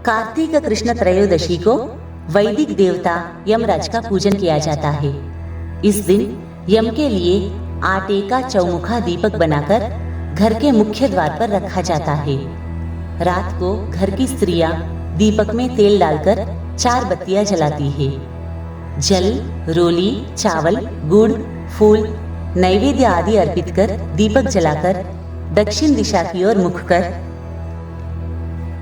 कार्तिक कृष्ण त्रयोदशी को वैदिक देवता यमराज का पूजन किया जाता है। इस दिन यम के लिए आटे का चौमुखा दीपक बनाकर घर के मुख्य द्वार पर रखा जाता है। रात को घर की स्त्रियां दीपक में तेल डालकर 4 बत्तियां जलाती है। जल, रोली, चावल, गुड़, फूल, नैवेद्य आदि अर्पित कर दीपक जलाकर दक्षिण दिशा की ओर मुख कर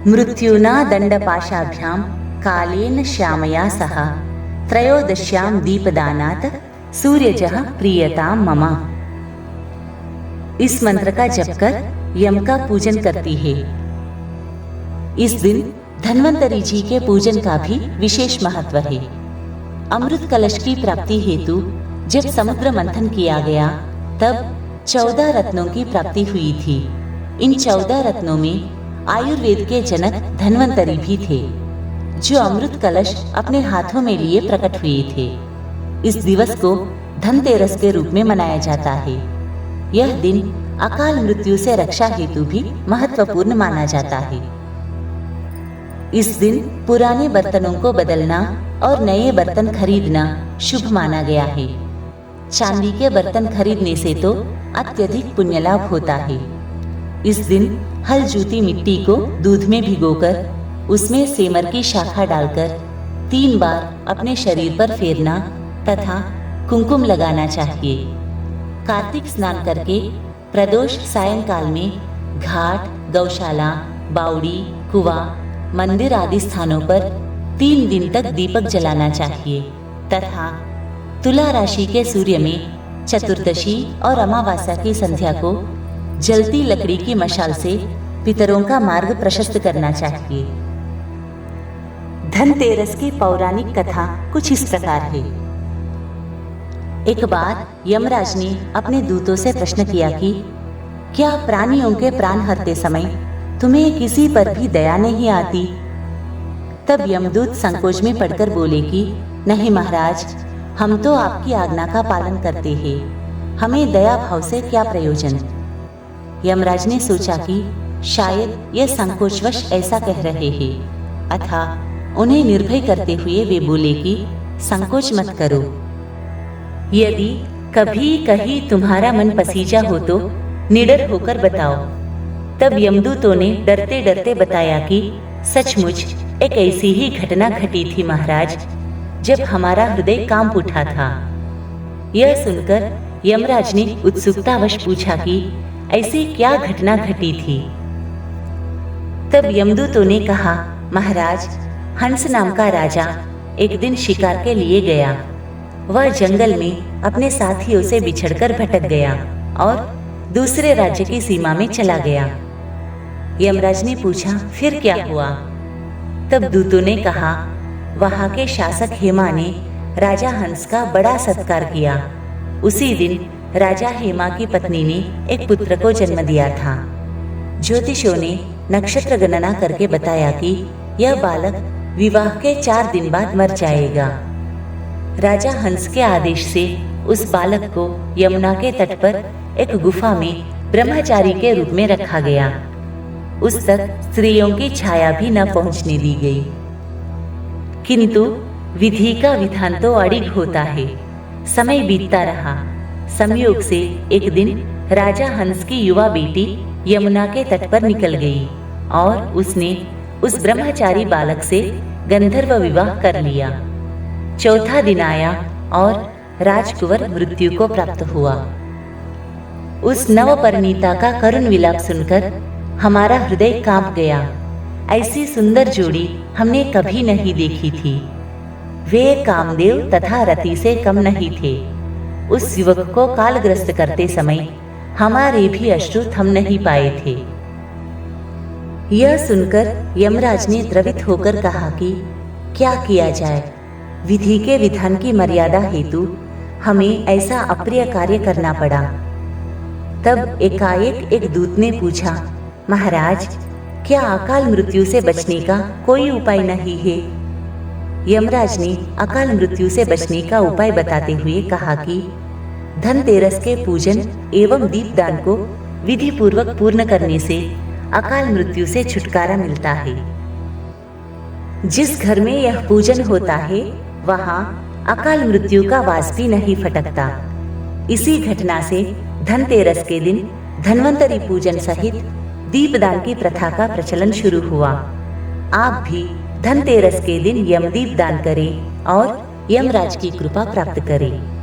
मृत्युना दंडपाशाभ्याम कालेन श्यामया सह त्रयोदश्याम दीपदानात् सूर्यजः प्रियताम मम, इस मंत्र का जप कर यम का पूजन करती है। इस दिन धन्वंतरी जी के पूजन का भी विशेष महत्व है। अमृत कलश की प्राप्ति हेतु जब समुद्र मंथन किया गया तब 14 रत्नों की प्राप्ति हुई थी। इन 14 रत्नों में आयुर्वेद के जनक धन्वंतरी भी थे, जो अमृत कलश अपने हाथों में लिए प्रकट हुए थे। इस दिवस को धनतेरस के रूप में मनाया जाता है। यह दिन अकाल मृत्यु से रक्षा हेतु भी महत्वपूर्ण माना जाता है। इस दिन पुराने बर्तनों को बदलना और नए बर्तन खरीदना शुभ माना गया है। चांदी के बर्तन खरीदने से तो अत्यधिक पुण्य लाभ होता है। इस दिन हल जूती मिट्टी को दूध में भिगोकर उसमें सेमर की शाखा डालकर 3 बार अपने शरीर पर फेरना तथा कुमकुम लगाना चाहिए। कार्तिक स्नान करके प्रदोष सायंकाल में घाट, गौशाला, बावड़ी, कुआं, मंदिर आदि स्थानों पर 3 दिन तक दीपक जलाना चाहिए तथा तुला राशि के सूर्य में चतुर्दशी और अमावस्या की संध्या को जलती लकड़ी की मशाल से पितरों का मार्ग प्रशस्त करना चाहिए। धनतेरस की पौराणिक कथा कुछ इस प्रकार है। एक बार यमराज ने अपने दूतों से प्रश्न किया कि क्या प्राणियों के प्राण हरते समय तुम्हें किसी पर भी दया नहीं आती? तब यमदूत संकोच में पड़कर बोले कि नहीं महाराज, हम तो आपकी आज्ञा का पालन करते हैं, हमें दया भाव से क्या प्रयोजन। यमराज ने सोचा कि शायद यह संकोचवश ऐसा कह रहे हैं, अतः उन्हें निर्भय करते हुए वे बोले कि संकोच मत करो। यदि कभी कहीं तुम्हारा मन पसीजा हो तो निडर होकर बताओ। तब यमदूतों ने डरते डरते बताया कि सचमुच एक ऐसी ही घटना घटी थी महाराज, जब हमारा हृदय कांप उठा था। यह सुनकर यमराज ने उत्सुकतावश पूछा कि ऐसी क्या घटना घटी थी। तब यमदूतों ने कहा, महाराज, हंस नाम का राजा एक दिन शिकार के लिए गया। वह जंगल में अपने साथियों से बिछड़कर भटक गया और दूसरे राज्य की सीमा में चला गया। यमराज ने पूछा, फिर क्या हुआ? तब दूतों ने कहा, वहां के शासक हेमा ने राजा हंस का बड़ा सत्कार किया। उसी दिन राजा हेमा की पत्नी ने एक पुत्र को जन्म दिया था। ज्योतिषों ने नक्षत्र गणना करके बताया कि यह बालक विवाह के 4 दिन बाद मर जाएगा। राजा हंस के आदेश से उस बालक को यमुना के तट पर एक गुफा में ब्रह्मचारी के रूप में रखा गया। उस तक स्त्रियों की छाया भी न पहुंचने दी गई। किंतु विधि का विधान तो अड़िग होता है। समय बीतता रहा। संयोग से एक दिन राजा हंस की युवा बेटी यमुना के तट पर निकल गई और उसने उस ब्रह्मचारी बालक से गंधर्व विवाह कर लिया। चौथा दिन आया और राजकुंवर मृत्यु को प्राप्त हुआ। उस नवपरिणीता का करुण विलाप सुनकर हमारा हृदय कांप गया। ऐसी सुंदर जोड़ी हमने कभी नहीं देखी थी। वे कामदेव तथा रति से कम नहीं थे। उस युवक को कालग्रस्त करते समय हमारे भी अश्रु थम नहीं पाए थे। यह सुनकर यमराज ने द्रवित होकर कहा कि क्या किया जाए। विधि के विधान की मर्यादा हेतु हमें ऐसा अप्रिय कार्य करना पड़ा। तब एकाएक एक दूत ने पूछा, महाराज, क्या अकाल मृत्यु से बचने का कोई उपाय नहीं है? यमराज ने अकाल मृत्यु से बचने का उपाय बताते हुए कहा कि धनतेरस के पूजन एवं दीपदान को विधि पूर्वक पूर्ण करने से अकाल मृत्यु से छुटकारा मिलता है। जिस घर में यह पूजन होता है वहाँ अकाल मृत्यु का वास भी नहीं फटकता। इसी घटना से धनतेरस के दिन धन्वंतरी पूजन सहित दीपदान की प्रथा का प्रचलन शुरू हुआ। आप भी धनतेरस के दिन यमदीप दान करें और यमराज की कृपा प्राप्त करें।